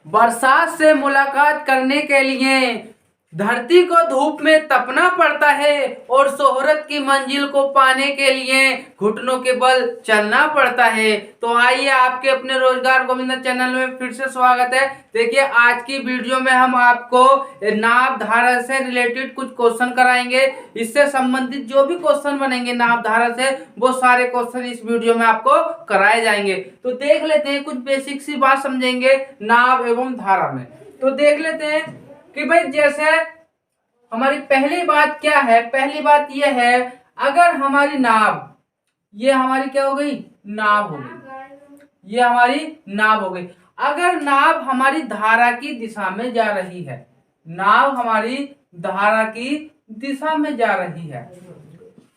बरसात से मुलाकात करने के लिए धरती को धूप में तपना पड़ता है और शोहरत की मंजिल को पाने के लिए घुटनों के बल चलना पड़ता है। तो आइए आपके अपने रोजगार गोविंदा चैनल में फिर से स्वागत है। देखिए आज की वीडियो में हम आपको नाभ धारा से रिलेटेड कुछ क्वेश्चन कराएंगे। इससे संबंधित जो भी क्वेश्चन बनेंगे नाभ धारा से वो सारे क्वेश्चन इस वीडियो में आपको कराए जाएंगे। तो देख लेते हैं, कुछ बेसिक सी बात समझेंगे नाभ एवं धारा में। तो देख लेते हैं कि भाई जैसे हमारी पहली बात क्या है। पहली बात यह है, अगर हमारी नाभ, ये हमारी क्या हो गई, नाभ हो गई, ये हमारी नाभ हो गई। अगर नाभ हमारी धारा की दिशा में जा रही है, नाभ हमारी धारा की दिशा में जा रही है,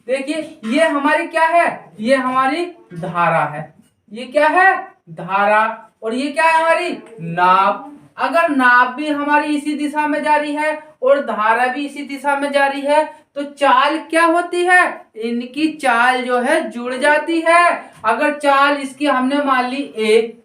देखिए ये हमारी क्या है, ये हमारी धारा है। ये क्या है, धारा। और ये क्या है, हमारी नाभ। अगर नाभ भी हमारी इसी दिशा में जा रही है और धारा भी इसी दिशा में जा रही है तो चाल क्या होती है, इनकी चाल जो है जुड़ जाती है। अगर चाल इसकी हमने मान ली ए,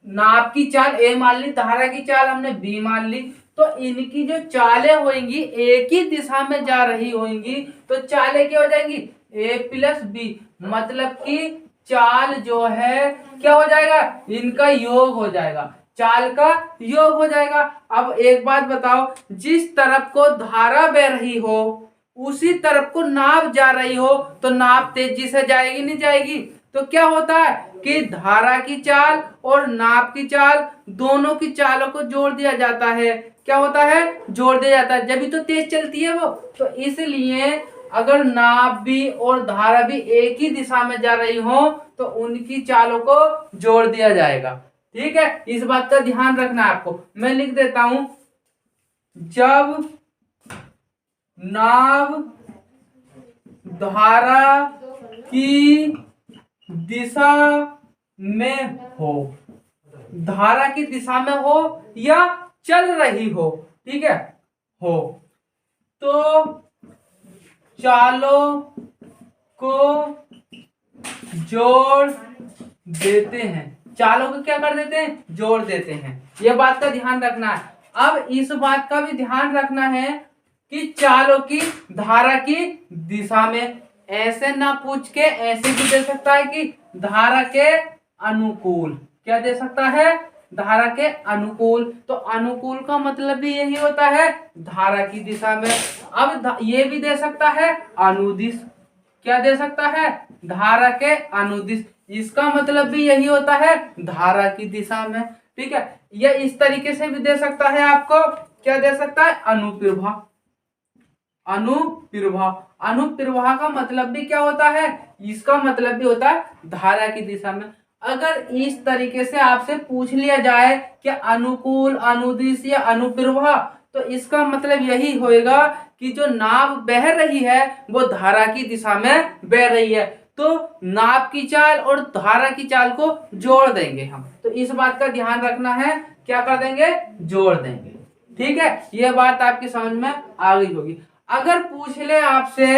नाभ की चाल ए मान ली, धारा की चाल हमने बी मान ली, तो इनकी जो चालें होंगी एक ही दिशा में जा रही होंगी तो चालें क्या हो जाएंगी, ए प्लस बी। मतलब कि चाल जो है क्या हो जाएगा, इनका योग हो जाएगा, चाल का योग हो जाएगा। अब एक बात बताओ, जिस तरफ को धारा बह रही हो उसी तरफ को नाव जा रही हो तो नाव तेजी से जाएगी नहीं जाएगी। तो क्या होता है कि धारा की चाल और नाव की चाल, दोनों की चालों को जोड़ दिया जाता है। क्या होता है, जोड़ दिया जाता है, जब भी तो तेज चलती है वो। तो इसलिए अगर नाव भी और धारा भी एक ही दिशा में जा रही हो तो उनकी चालों को जोड़ दिया जाएगा। ठीक है, इस बात का ध्यान रखना है आपको। मैं लिख देता हूं, जब नाव धारा की दिशा में हो, धारा की दिशा में हो या चल रही हो, ठीक है, हो, तो चालों को जोड़ देते हैं। चालों को क्या कर देते हैं, जोड़ देते हैं। ये बात का ध्यान रखना है। अब इस बात का भी ध्यान रखना है कि चालों की धारा की दिशा में, ऐसे ना पूछ के ऐसे भी दे सकता है कि धारा के अनुकूल। क्या दे सकता है, धारा के अनुकूल। तो अनुकूल का मतलब भी यही होता है, धारा की दिशा में। अब ये भी दे सकता है अनुदिश। क्या दे सकता है, धारा के अनुदिश। इसका मतलब भी यही होता है, धारा की दिशा में। ठीक है, यह इस तरीके से भी दे सकता है आपको। क्या दे सकता है, अनुप्रभा। अनुप्रवाह, अनुप्रवाह का मतलब भी क्या होता है, इसका मतलब भी होता है धारा की दिशा में। अगर इस तरीके से आपसे पूछ लिया जाए कि अनुकूल, अनुदिश या अनुप्रवाह, तो इसका मतलब यही होएगा कि जो नाव बह रही है वो धारा की दिशा में बह रही है। तो नाव की चाल और धारा की चाल को जोड़ देंगे हम। तो इस बात का ध्यान रखना है, क्या कर देंगे, जोड़ देंगे। ठीक है, यह बात आपकी समझ में आ गई होगी। अगर पूछ ले आपसे,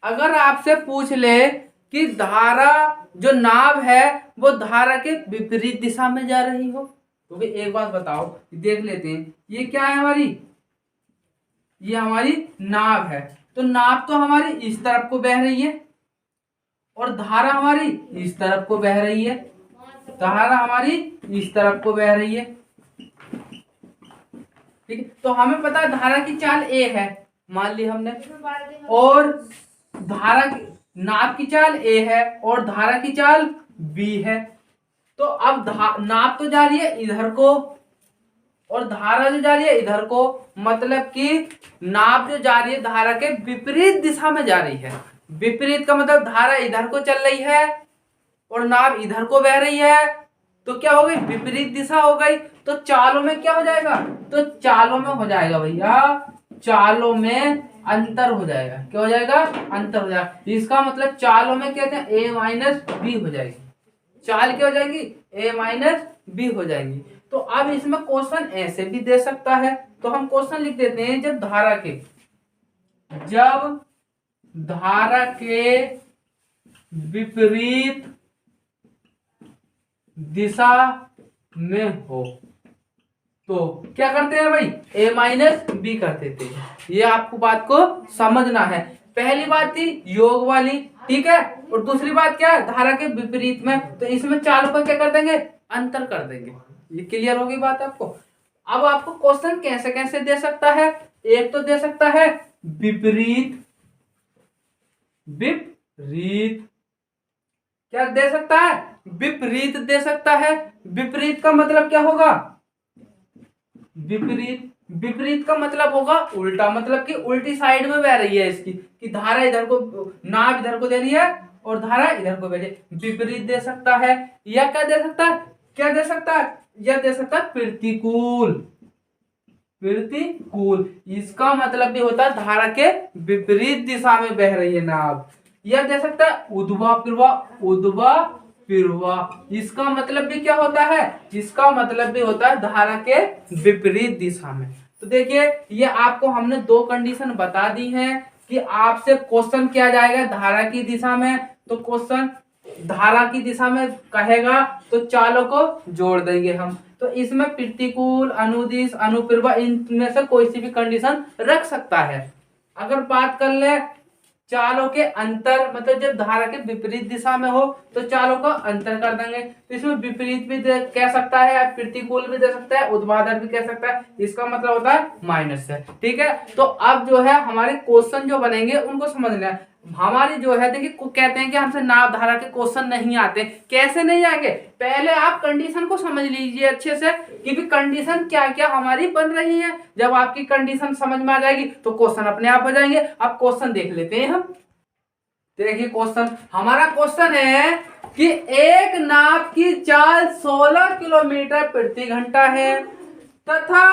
अगर आपसे पूछ ले कि धारा, जो नाव है वो धारा के विपरीत दिशा में जा रही हो, तो भी एक बात बताओ, देख लेते हैं, ये क्या है हमारी, ये हमारी नाव है। तो नाव तो हमारी इस तरफ को बह रही है और धारा हमारी इस तरफ को बह रही है, धारा हमारी इस तरफ को बह रही है। ठीक है, तो हमें पता है धारा की चाल ए है, मान ली हमने, और धारा की, नाव की चाल ए है और धारा की चाल बी है। तो अब नाव तो जा रही है इधर को और धारा जो जा रही है इधर को, मतलब कि नाव जो जा रही है धारा के विपरीत दिशा में जा रही है। विपरीत का मतलब धारा इधर को चल रही है और नाव इधर को बह रही है, तो क्या हो गई, विपरीत दिशा हो गई। तो चालों में क्या हो जाएगा, तो चालों में हो जाएगा भैया, चालों में अंतर हो जाएगा। क्या हो जाएगा, अंतर हो जाएगा। इसका मतलब चालों में कहते हैं ए माइनस बी हो जाएगी। चाल क्या हो जाएगी, ए माइनस बी हो जाएगी। तो अब इसमें क्वेश्चन ऐसे भी दे सकता है, तो हम क्वेश्चन लिख देते हैं, जब धारा के विपरीत दिशा में हो तो क्या करते हैं भाई, a माइनस बी कर देते हैं। ये आपको बात को समझना है। पहली बात थी योग वाली, ठीक है, और दूसरी बात क्या है, धारा के विपरीत में, तो इसमें चालों का क्या कर देंगे, अंतर कर देंगे। ये क्लियर होगी बात आपको। अब आपको क्वेश्चन कैसे कैसे दे सकता है, एक तो दे सकता है विपरीत, विपरीत क्या दे सकता है, विपरीत दे सकता है। विपरीत का मतलब क्या होगा, विपरीत, विपरीत का मतलब होगा उल्टा, मतलब कि उल्टी साइड में बह रही है इसकी, कि धारा इधर को, नाभ इधर को दे रही है और धारा इधर को बह रही है, विपरीत दे सकता है। या क्या दे सकता है, क्या दे सकता है, यह दे सकता है प्रतिकूल, प्रतिकूल, इसका मतलब भी होता है धारा के विपरीत दिशा में बह रही है नाव। यह दे सकता है उद्वा पिरवा, उद्वा पिरवा, इसका मतलब भी क्या होता है, इसका मतलब भी होता है धारा के विपरीत दिशा में। तो देखिए ये आपको हमने दो कंडीशन बता दी हैं कि आपसे क्वेश्चन किया जाएगा धारा की दिशा में, तो क्वेश्चन धारा की दिशा में कहेगा तो चालों को जोड़ देंगे हम। तो इसमें प्रतिकूल, अनुदिश, अनुप्रभा, इनमें से कोई सी भी कंडीशन रख सकता है। अगर बात कर ले चालों के अंतर, मतलब जब धारा के विपरीत दिशा में हो तो चालों का अंतर कर देंगे। तो इसमें विपरीत भी कह सकता है, प्रतिकूल भी दे सकता है, ऊर्ध्वाधर भी कह सकता है, इसका मतलब होता है माइनस है, ठीक है। तो अब जो है हमारे क्वेश्चन जो बनेंगे उनको समझना है। हमारी जो है देखिए कहते हैं कि हमसे नाव धारा के क्वेश्चन नहीं आते, कैसे नहीं आएंगे, पहले आप कंडीशन को समझ लीजिए अच्छे से कि भी कंडीशन क्या क्या हमारी बन रही है। जब आपकी कंडीशन समझ में आ जाएगी तो क्वेश्चन अपने आप हो जाएंगे। अब क्वेश्चन देख लेते हैं हम। देखिए क्वेश्चन, हमारा क्वेश्चन है कि एक नाव की चाल 16 किलोमीटर प्रति घंटा है तथा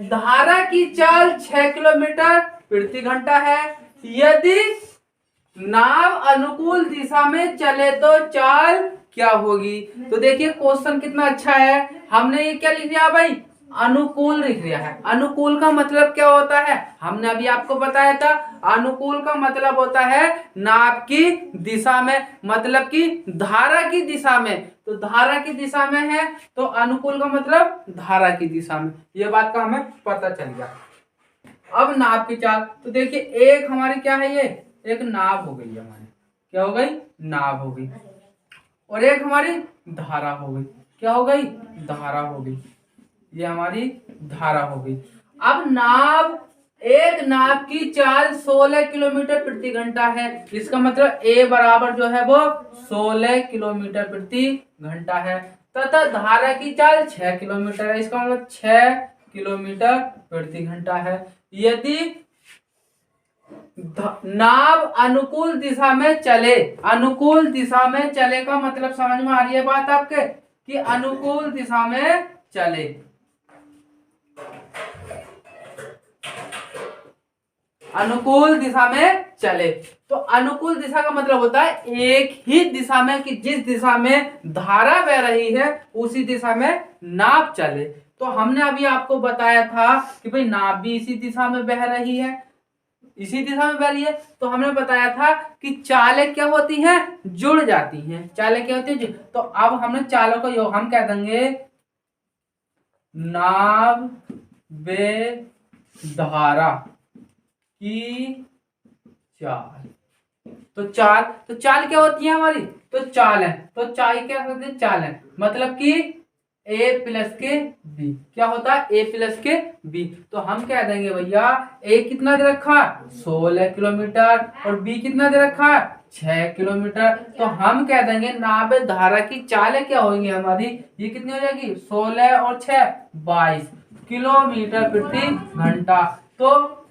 धारा की चाल 6 किलोमीटर प्रति घंटा है। यदि नाव अनुकूल दिशा में चले तो चाल क्या होगी। तो देखिए क्वेश्चन कितना अच्छा है, हमने ये क्या लिख दिया भाई, अनुकूल लिख दिया है। अनुकूल का मतलब क्या होता है, हमने अभी आपको बताया था, अनुकूल का मतलब होता है नाव की दिशा में, मतलब कि धारा की दिशा में। तो धारा की दिशा में है तो अनुकूल का मतलब धारा की दिशा में, ये बात का हमें पता चल गया। अब नाव की चाल, तो देखिए एक हमारी क्या है, ये एक नाव हो गई हमारी, क्या हो गई, नाव हो गई, और एक हमारी धारा हो गई, क्या हो गई, धारा हो गई, ये हमारी धारा हो गई। अब नाव, एक नाव की चाल 16 किलोमीटर प्रति घंटा है, इसका मतलब ए बराबर जो है वो 16 किलोमीटर प्रति घंटा है, तथा धारा की चाल 6 किलोमीटर है, इसका मतलब 6 किलोमीटर प्रति घंटा है। यदि नाव अनुकूल दिशा में चले, अनुकूल दिशा में चले का मतलब समझ में आ रही है बात आपके, कि अनुकूल दिशा में चले, अनुकूल दिशा में चले, तो अनुकूल दिशा का मतलब होता है एक ही दिशा में, कि जिस दिशा में धारा बह रही है उसी दिशा में नाव चले। तो हमने अभी आपको बताया था कि भाई नाव भी इसी दिशा में बह रही है, इसी दिशा में बह रही है, तो हमने बताया था कि चालें क्या होती हैं, जुड़ जाती हैं। चालें क्या होती है, तो अब हमने चालों को योग हम कह देंगे नाव व धारा की चाल। तो चाल, तो चाल क्या होती है हमारी, तो चाल है, तो चाल क्या होती है, चाल है, मतलब कि ए प्लस के बी, क्या होता है, ए प्लस के बी। तो हम कह देंगे भैया ए कितना दे रखा, 16 किलोमीटर, और बी कितना दे रखा, 6 किलोमीटर। तो हम कह देंगे नाव धारा की चालें क्या होंगी हमारी, ये कितनी हो जाएगी, 16 और 6 22 किलोमीटर प्रति घंटा। तो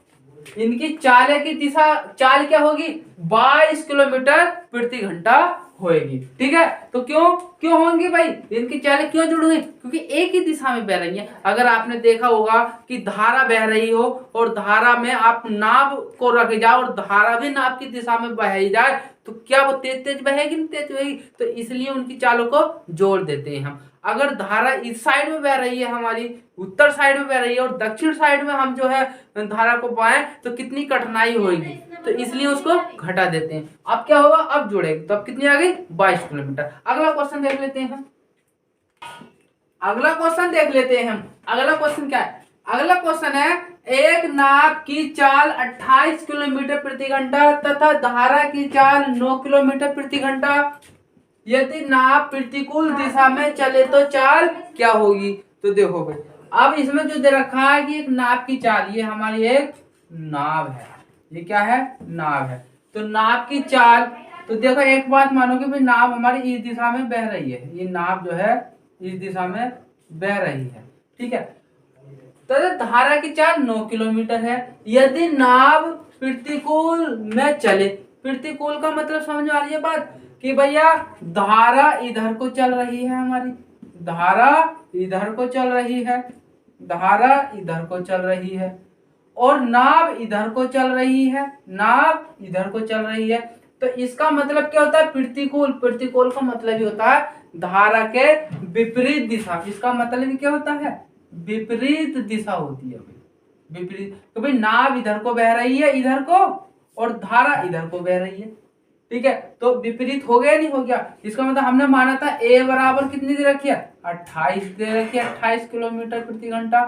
इनकी चाल की दिशा, चाल क्या होगी, 22 किलोमीटर प्रति घंटा होएगी, ठीक है। तो क्यों होंगी भाई, इनकी चालें क्यों जुड़ गई, क्योंकि एक ही दिशा में बह रही है। अगर आपने देखा होगा कि धारा बह रही हो और धारा में आप नाव को रख जाओ और धारा भी नाव की दिशा में बह जाए, तो क्या वो तेज तेज बहेगी, नहीं तेज बहेगी, तो इसलिए उनकी चालों को जोड़ देते हैं हम। अगर धारा इस साइड में बह रही है हमारी, उत्तर साइड में बह रही है, और दक्षिण साइड में हम जो है धारा को पाए, तो कितनी कठिनाई होगी, तो इसलिए उसको घटा देते हैं। अब क्या होगा, अब जुड़ेगी, तो अब कितनी आ गई, 22 किलोमीटर। अगला क्वेश्चन देख लेते हैं हम। अगला क्वेश्चन देख लेते हैं हम। अगला क्वेश्चन क्या है? अगला क्वेश्चन है, एक नाव की चाल 28 किलोमीटर प्रति घंटा तथा धारा की चाल 9 किलोमीटर प्रति घंटा। यदि नाव प्रतिकूल दिशा में चले तो चाल क्या होगी? तो देखो भाई, अब इसमें जो दे रखा है कि एक नाव की चाल, ये हमारी एक नाव है, ये क्या है? नाव है। तो नाव की चाल, तो देखो एक बात मानो कि भाई नाव हमारी इस दिशा में बह रही है, ये नाव जो है इस दिशा में बह रही है, ठीक है। तो धारा की चाल 9 किलोमीटर है। यदि नाव प्रतिकूल में चले, प्रतिकूल का मतलब समझ आ रही है बात कि भैया धारा इधर को चल रही है, हमारी धारा इधर को चल रही है, धारा इधर को चल रही है और नाव इधर को चल रही है, नाव इधर को चल रही है। तो इसका मतलब क्या होता है? प्रतिकूल। प्रतिकूल का मतलब ही होता है धारा के विपरीत दिशा। इसका मतलब क्या होता है? विपरीत दिशा होती है भाई, विपरीत। तो भाई नाव इधर को बह रही है, इधर को, और धारा इधर को बह रही है, ठीक है। तो विपरीत हो गया, नहीं हो गया? इसका मतलब हमने माना था ए बराबर कितनी दे रखी है? 28 दे रखी है, 28 किलोमीटर प्रति घंटा।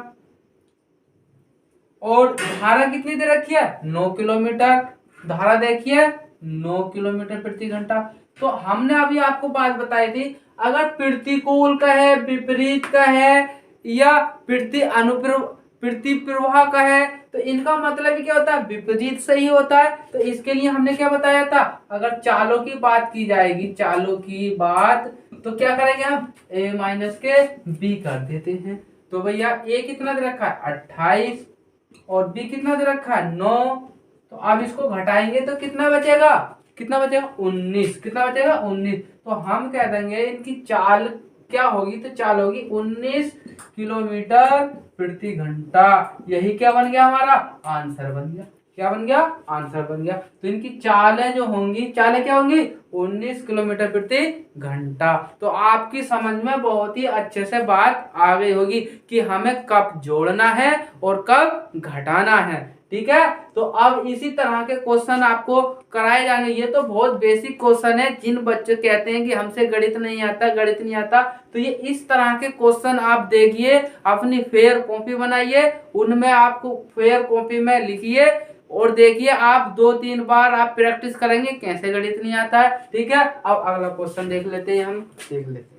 और धारा कितनी दे रखी है? 9 किलोमीटर। धारा देखिए 9 किलोमीटर प्रति घंटा। तो हमने अभी आपको बात बताई थी, अगर प्रतिकूल का है, विपरीत का है, या प्रति प्रवाह का है, तो इनका मतलब क्या होता है? विपरीत सही होता है। तो इसके लिए हमने क्या बताया था? अगर चालों की बात की जाएगी, चालों की बात, तो क्या करेंगे हम? a माइनस के b कर देते हैं। तो भैया a कितना दे रखा है? 28 और b कितना दे रखा है? 9। तो अब इसको घटाएंगे तो कितना बचेगा? कितना बचेगा? 19। कितना बचेगा? 19। तो हम कह देंगे इनकी चाल क्या होगी? तो चाल होगी 19 किलोमीटर प्रति घंटा। यही क्या बन गया? हमारा आंसर बन गया। क्या बन गया? आंसर बन गया। तो इनकी चालें जो होंगी, चालें क्या होंगी? 19 किलोमीटर प्रति घंटा। तो आपकी समझ में बहुत ही अच्छे से बात आ गई होगी कि हमें कब जोड़ना है और कब घटाना है, ठीक है। तो अब इसी तरह के क्वेश्चन आपको कराए जाएंगे। ये तो बहुत बेसिक क्वेश्चन है। जिन बच्चे कहते हैं कि हमसे गणित नहीं आता, गणित नहीं आता, तो ये इस तरह के क्वेश्चन आप देखिए, अपनी फेयर कॉपी बनाइए, उनमें आपको फेयर कॉपी में लिखिए और देखिए, आप 2-3 बार आप प्रैक्टिस करेंगे कैसे गणित नहीं आता है, ठीक है। अब अगला क्वेश्चन देख लेते हैं, हम देख लेते हैं।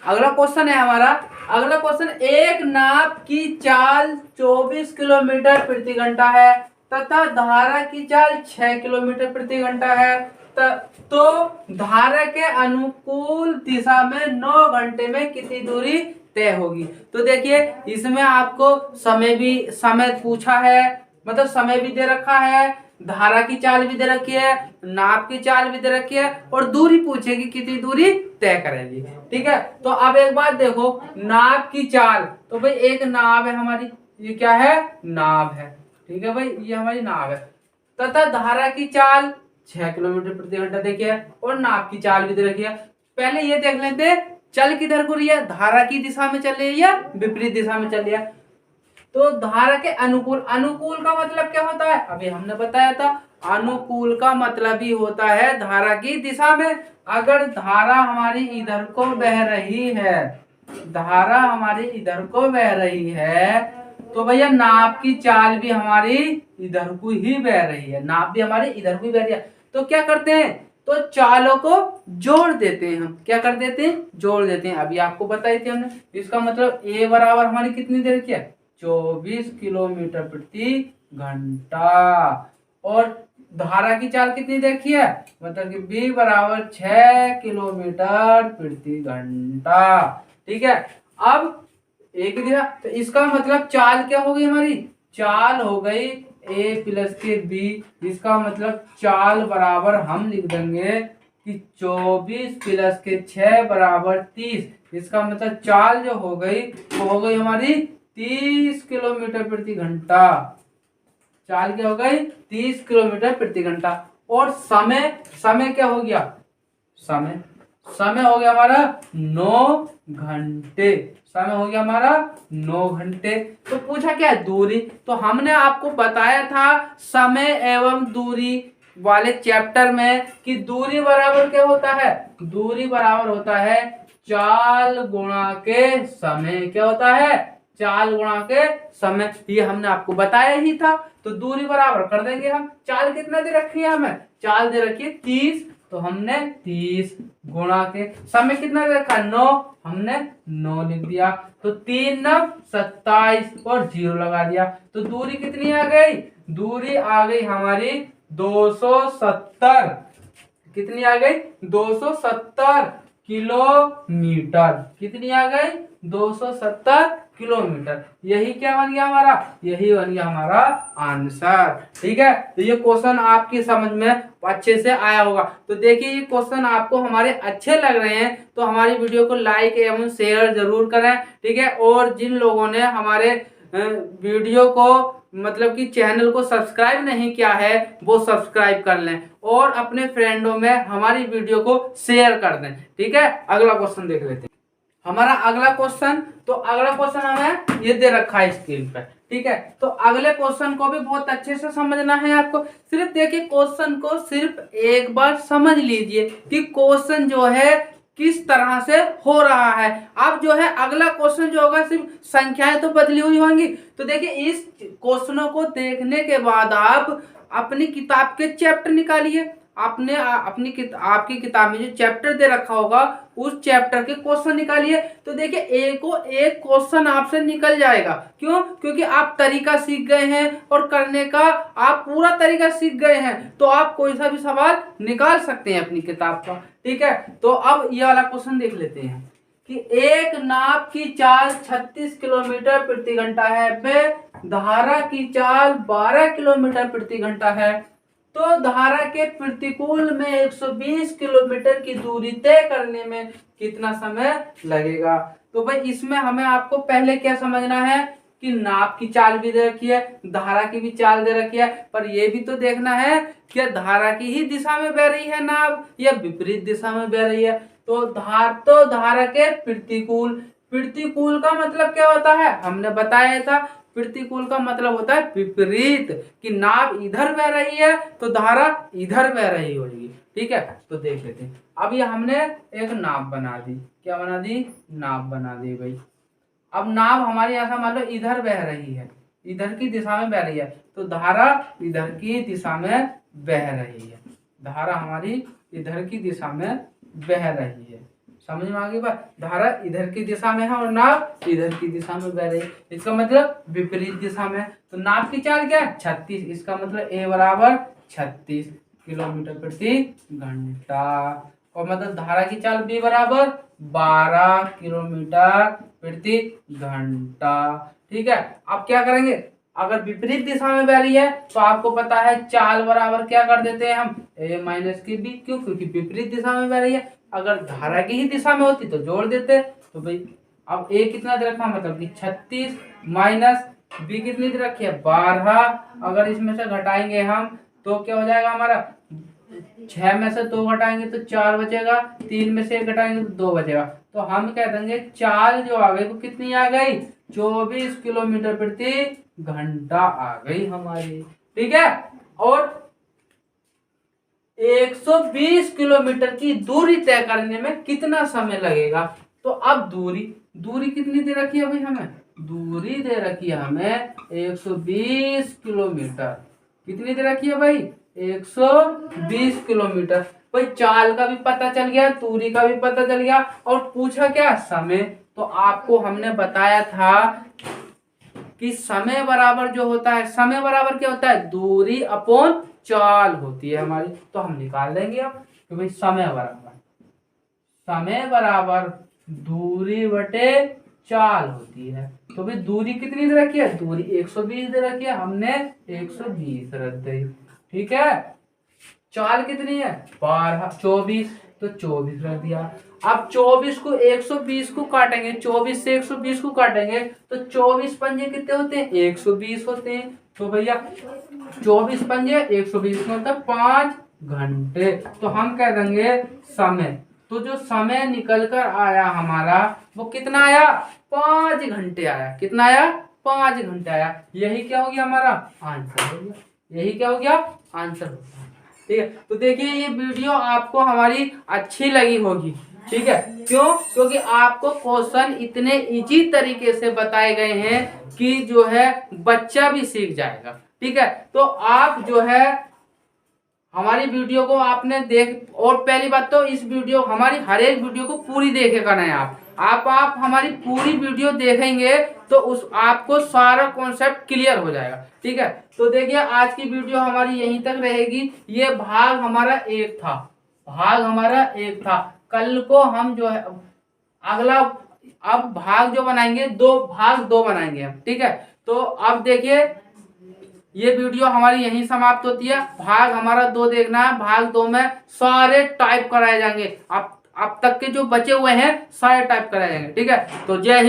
अगला क्वेश्चन है हमारा, अगला क्वेश्चन, एक नाव की चाल 24 किलोमीटर प्रति घंटा है तथा धारा की चाल 6 किलोमीटर प्रति घंटा है, तो धारा के अनुकूल दिशा में 9 घंटे में कितनी दूरी तय होगी? तो देखिए इसमें आपको समय पूछा है, मतलब समय भी दे रखा है, धारा की चाल भी दे रखी है, नाव की चाल भी दे रखी है और दूरी पूछेगी कितनी दूरी तय करेगी, ठीक है। तो अब एक बात देखो, नाव की चाल, तो भाई एक नाव है हमारी, ये क्या है? नाव है, ठीक है भाई, ये हमारी नाव है। तथा धारा की चाल 6 किलोमीटर प्रति घंटा देखिए, और नाव की चाल भी दे रखी है। पहले ये देख लेते, चल किधर को रही है? धारा की दिशा में चल रही है या विपरीत दिशा में चल रही है? तो धारा के अनुकूल, अनुकूल का मतलब क्या होता है? अभी हमने बताया था, अनुकूल का मतलब ही होता है धारा की दिशा में। अगर धारा हमारी इधर को बह रही है, धारा हमारी इधर को बह रही है, तो भैया नाव की चाल भी हमारी इधर को ही बह रही है, नाव भी हमारी इधर को ही बह रही है। तो क्या करते हैं? तो चालों को जोड़ देते हैं हम। क्या कर देते हैं? जोड़ देते हैं। अभी आपको बताई थी हमने। इसका मतलब ए बराबर हमारी कितनी देर की है? 24 किलोमीटर प्रति घंटा। और धारा की चाल कितनी देखी है? मतलब कि b बराबर 6 किलोमीटर प्रति घंटा, ठीक है। अब एक दिया, तो इसका मतलब चाल क्या हो गई हमारी? चाल हो गई a प्लस के b। इसका मतलब चाल बराबर हम लिख देंगे कि 24 प्लस के 6 बराबर 30। इसका मतलब चाल जो हो गई वो हो गई हमारी 30 किलोमीटर प्रति घंटा। चाल क्या हो गई? 30 किलोमीटर प्रति घंटा। और समय क्या हो गया? समय हो गया हमारा 9 घंटे। समय हो गया हमारा 9 घंटे। तो पूछा क्या? दूरी। तो हमने आपको बताया था समय एवं दूरी वाले चैप्टर में कि दूरी बराबर क्या होता है? दूरी बराबर होता है चाल गुणा के समय। क्या होता है? चाल गुणा के समय। ये हमने आपको बताया ही था। तो दूरी बराबर कर देंगे हम। चाल कितना दे रखी है हमें? चाल दे रखी है 30, तो हमने 30 गुणा के समय कितना दे रखा है? 9, हमने 9 लिख दिया। तो 3 9 27 और 0 लगा दिया। तो दूरी कितनी आ गई? दूरी आ गई हमारी 270। कितनी आ गई? 270 किलोमीटर। कितनी आ गई? 270 किलोमीटर। यही क्या बन गया हमारा? यही बन गया हमारा आंसर। ठीक है, तो ये क्वेश्चन आपकी समझ में अच्छे से आया होगा। तो देखिए, ये क्वेश्चन आपको हमारे अच्छे लग रहे हैं तो हमारी वीडियो को लाइक एवं शेयर जरूर करें। ठीक है, और जिन लोगों ने हमारे वीडियो को मतलब कि चैनल को सब्सक्राइब नहीं किया है वो सब्सक्राइब कर लें और अपने फ्रेंडों में हमारी वीडियो को शेयर कर दें। ठीक है, अगला क्वेश्चन देख लेते हैं। हमारा अगला क्वेश्चन, तो अगला क्वेश्चन हमें ये दे रखा है स्क्रीन पर। ठीक है, तो अगले क्वेश्चन को भी बहुत अच्छे से समझना है आपको। सिर्फ देखिए, क्वेश्चन को सिर्फ एक बार समझ लीजिए कि क्वेश्चन जो है किस तरह से हो रहा है। अब जो है अगला क्वेश्चन जो होगा सिर्फ संख्याएं तो बदली हुई होंगी। तो देखिए, इस क्वेश्चनों को देखने के बाद आप अपनी किताब के चैप्टर निकालिए। आपने आपकी किताब में जो चैप्टर दे रखा होगा उस चैप्टर के क्वेश्चन निकालिए। तो देखिए, एक क्वेश्चन आपसे निकल जाएगा। क्यों? क्योंकि आप तरीका सीख गए हैं और करने का आप पूरा तरीका सीख गए हैं, तो आप कोई सा भी सवाल निकाल सकते हैं अपनी किताब का। ठीक है, तो अब ये वाला क्वेश्चन देख लेते हैं कि एक नाव की चाल 36 किलोमीटर प्रति घंटा है, वे धारा की चाल 12 किलोमीटर प्रति घंटा है, तो धारा के प्रतिकूल में 120 किलोमीटर की दूरी तय करने में कितना समय लगेगा। तो भाई इसमें हमें आपको पहले क्या समझना है कि नाव की चाल भी दे रखी है, धारा की भी चाल दे रखी है, पर यह भी तो देखना है कि धारा की ही दिशा में बह रही है नाव या विपरीत दिशा में बह रही है। तो धारा के प्रतिकूल। प्रतिकूल का मतलब क्या होता है? हमने बताया था, प्रतिकूल का मतलब होता है विपरीत, कि नाव इधर बह रही है तो धारा इधर बह रही होगी। ठीक है, तो देख लेते हैं। अब ये हमने एक नाव बना दी। क्या बना दी? नाव बना दी भाई। अब नाव हमारी ऐसा मान लो इधर बह रही है, इधर की दिशा में बह रही है, तो धारा इधर की दिशा में बह रही है। धारा हमारी इधर की दिशा में बह रही है। समझ में आ गई बात? धारा इधर की दिशा में है और नाव इधर की दिशा में बह रही है। इसका मतलब विपरीत दिशा में। तो नाव की चाल क्या है? 36। इसका मतलब ए बराबर 36 किलोमीटर प्रति घंटा। और मतलब धारा की चाल बी बराबर 12 किलोमीटर प्रति घंटा। ठीक है, अब क्या करेंगे? अगर विपरीत दिशा में बह रही है तो आपको पता है चाल बराबर क्या कर देते हैं हम? ए माइनस की बी। क्यों? क्योंकि विपरीत दिशा में बह रही है। अगर धारा की ही दिशा में होती तो जोड़ देते। तो भाई अब ए कितना दे रखा, मतलब कि 36 माइनस बी कितनी दे रखी है? 12। अगर इसमें से घटाएंगे हम तो क्या हो जाएगा हमारा? 6 में से 2 घटाएंगे तो 4 बचेगा, 3 में से 1 घटाएंगे तो 2 बचेगा। तो हम कह देंगे चाल जो आ गई वो कितनी आ गई? 24 किलोमीटर प्रति घंटा आ गई हमारी। ठीक है, और 120 किलोमीटर की दूरी तय करने में कितना समय लगेगा? तो अब दूरी कितनी दे रखी है भाई हमें? दूरी दे रखी है हमें 120 किलोमीटर। कितनी दे रखी है भाई? 120 किलोमीटर। भाई चाल का भी पता चल गया, दूरी का भी पता चल गया, और पूछा क्या? समय। तो आपको हमने बताया था कि समय बराबर जो होता है, समय बराबर क्या होता है? दूरी अपॉन चाल होती है हमारी। तो हम निकाल देंगे अब कि भाई समय बराबर दूरी बटे चाल होती है। तो भाई दूरी कितनी दे रखी है? दूरी 120 दे रखी है, हमने 120 रख दी। ठीक है, चाल कितनी है? 24, तो 24 रख दिया। अब 24 को 120 को काटेंगे, 24 से 120 को काटेंगे तो 24 पंजे कितने होते हैं? 120 होते हैं। तो भैया 24 पंजे 120 में होता है 5 घंटे। तो हम कह देंगे समय। तो जो समय निकल कर आया हमारा वो कितना आया? 5 घंटे आया। कितना आया? 5 घंटे आया। यही क्या हो गया? हमारा आंसर हो गया। यही क्या हो गया? आंसर हो गया। ठीक है, तो देखिए ये वीडियो आपको हमारी अच्छी लगी होगी। ठीक है, क्यों? क्योंकि आपको क्वेश्चन इतने इजी तरीके से बताए गए हैं कि जो है बच्चा भी सीख जाएगा। ठीक है, तो आप जो है हमारी वीडियो को आपने देख, और पहली बात तो इस वीडियो, हमारी हर एक वीडियो को पूरी देखेगा नहीं आप हमारी पूरी वीडियो देखेंगे तो उस आपको सारा कॉन्सेप्ट क्लियर हो जाएगा। ठीक है, तो देखिए आज की वीडियो हमारी यहीं तक रहेगी। ये भाग हमारा एक था, कल को हम जो है अगला, अब भाग जो बनाएंगे भाग दो बनाएंगे हम। ठीक है, तो अब देखिए ये वीडियो हमारी यहीं समाप्त होती है। भाग हमारा 2 देखना है, भाग 2 में सारे टाइप कराए जाएंगे। अब तक के जो बचे हुए हैं सारे टाइप कराए जाएंगे। ठीक है, तो जय हिंद।